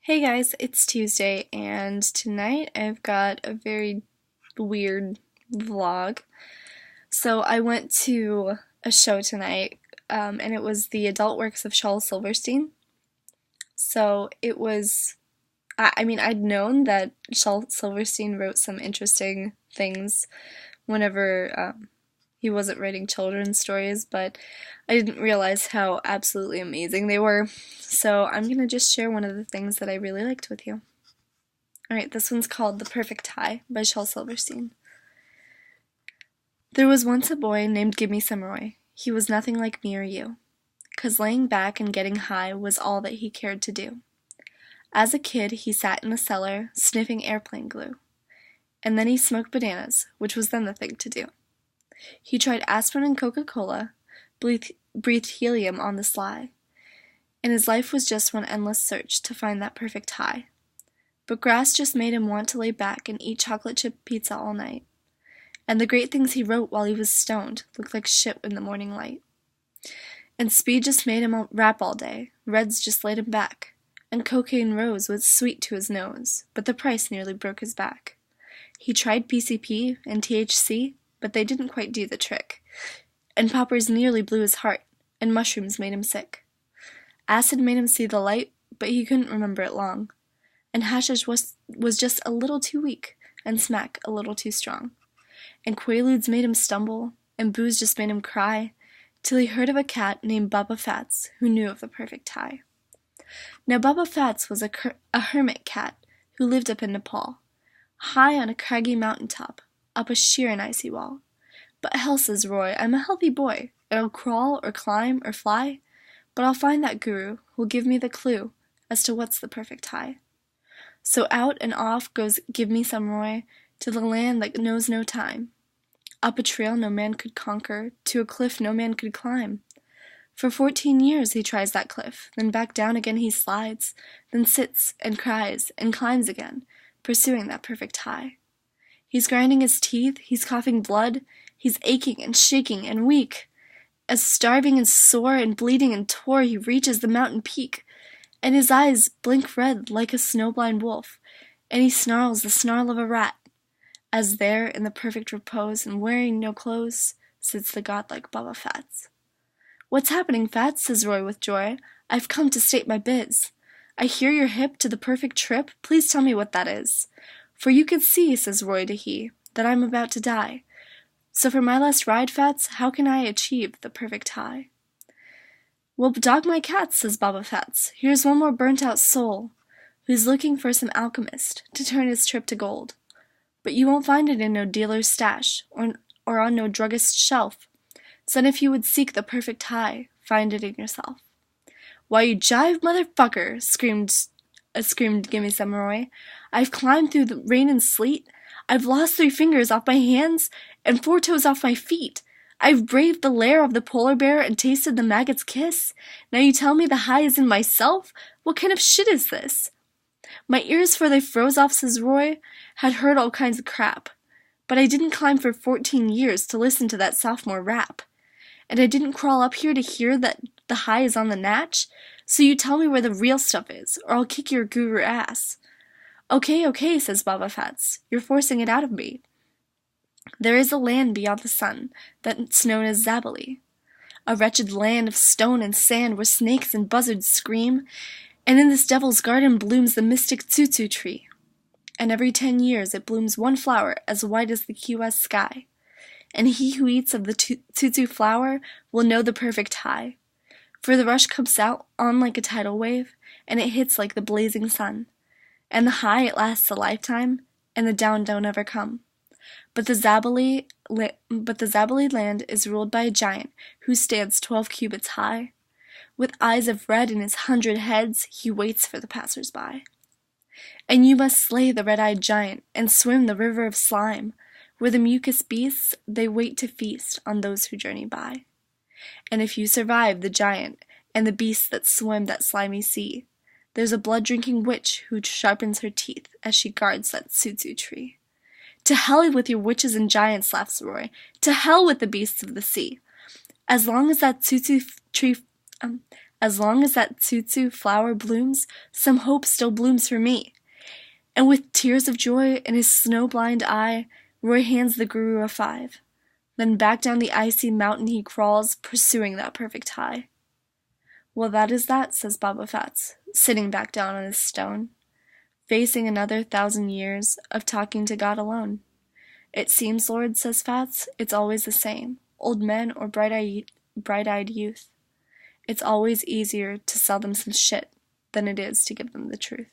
Hey guys, it's Tuesday, and tonight I've got a very weird vlog. So I went to a show tonight, and it was the adult works of Shel Silverstein. So it was, I mean, I'd known that Shel Silverstein wrote some interesting things whenever he wasn't writing children's stories, but I didn't realize how absolutely amazing they were. So I'm gonna just share one of the things that I really liked with you. Alright, this one's called The Perfect Tie by Shel Silverstein. There was once a boy named Gimme Some Roy. He was nothing like me or you, 'cause laying back and getting high was all that he cared to do. As a kid, he sat in the cellar, sniffing airplane glue. And then he smoked bananas, which was then the thing to do. He tried aspirin and Coca-Cola, breathed helium on the sly, and his life was just one endless search to find that perfect high. But grass just made him want to lay back and eat chocolate chip pizza all night. And the great things he wrote while he was stoned looked like shit in the morning light. And speed just made him rap all day, Reds just laid him back, and Cocaine Rose was sweet to his nose, but the price nearly broke his back. He tried PCP and THC, but they didn't quite do the trick. And poppers nearly blew his heart, and mushrooms made him sick. Acid made him see the light, but he couldn't remember it long. And hashish was just a little too weak, and smack a little too strong. And quaaludes made him stumble, and booze just made him cry, till he heard of a cat named Baba Fats who knew of the perfect tie. Now Baba Fats was a hermit cat who lived up in Nepal, high on a craggy mountain top, up a sheer and icy wall. But hell, says Roy, I'm a healthy boy, and I'll crawl or climb or fly, but I'll find that guru who'll give me the clue as to what's the perfect tie. So out and off goes Gimme Some Roy to the land that knows no time, up a trail no man could conquer, to a cliff no man could climb. For 14 years he tries that cliff, then back down again he slides, then sits and cries and climbs again, pursuing that perfect high. He's grinding his teeth, he's coughing blood, he's aching and shaking and weak, as starving and sore and bleeding and tore he reaches the mountain peak, and his eyes blink red like a snowblind wolf, and he snarls the snarl of a rat, as there in the perfect repose and wearing no clothes sits the godlike Baba Fats. What's happening, Fats? Says Roy with joy. I've come to state my biz. I hear you're hip to the perfect trip. Please tell me what that is. For you can see, says Roy to he, that I'm about to die. So for my last ride, Fats, how can I achieve the perfect high? Well, dog my cats, says Baba Fats. Here's one more burnt-out soul who's looking for some alchemist to turn his trip to gold. But you won't find it in no dealer's stash or on no druggist's shelf. Son, if you would seek the perfect high, find it in yourself. Why, you jive motherfucker, screamed Gimme Some Roy. I've climbed through the rain and sleet. I've lost 3 fingers off my hands and 4 toes off my feet. I've braved the lair of the polar bear and tasted the maggot's kiss. Now you tell me the high is in myself? What kind of shit is this? My ears, for they froze off, says Roy, had heard all kinds of crap. But I didn't climb for 14 years to listen to that sophomore rap. And I didn't crawl up here to hear that the high is on the natch. So you tell me where the real stuff is, or I'll kick your guru ass. Okay, says Baba Fats. You're forcing it out of me. There is a land beyond the sun that's known as Zabali, a wretched land of stone and sand where snakes and buzzards scream, and in this devil's garden blooms the mystic tsutsu tree. And every 10 years it blooms one flower as white as the Key West sky. And he who eats of the tsutsu flower will know the perfect high. For the rush comes out on like a tidal wave, and it hits like the blazing sun. And the high it lasts a lifetime, and the down don't ever come. But the Zabali land is ruled by a giant who stands 12 cubits high. With eyes of red in his 100 heads, he waits for the passers-by. And you must slay the red-eyed giant and swim the river of slime, where the mucus beasts, they wait to feast on those who journey by. And if you survive the giant and the beasts that swim that slimy sea, there's a blood-drinking witch who sharpens her teeth as she guards that tsutsu tree. To hell with your witches and giants, laughs Roy. To hell with the beasts of the sea. As long as that tsutsu tree As long as that tsutsu flower blooms, some hope still blooms for me. And with tears of joy in his snow-blind eye, Roy hands the guru a 5. Then back down the icy mountain he crawls, pursuing that perfect high. Well, that is that, says Baba Fats, sitting back down on his stone, facing another 1,000 years of talking to God alone. It seems, Lord, says Fats, it's always the same, old men or bright-eyed youth. It's always easier to sell them some shit than it is to give them the truth.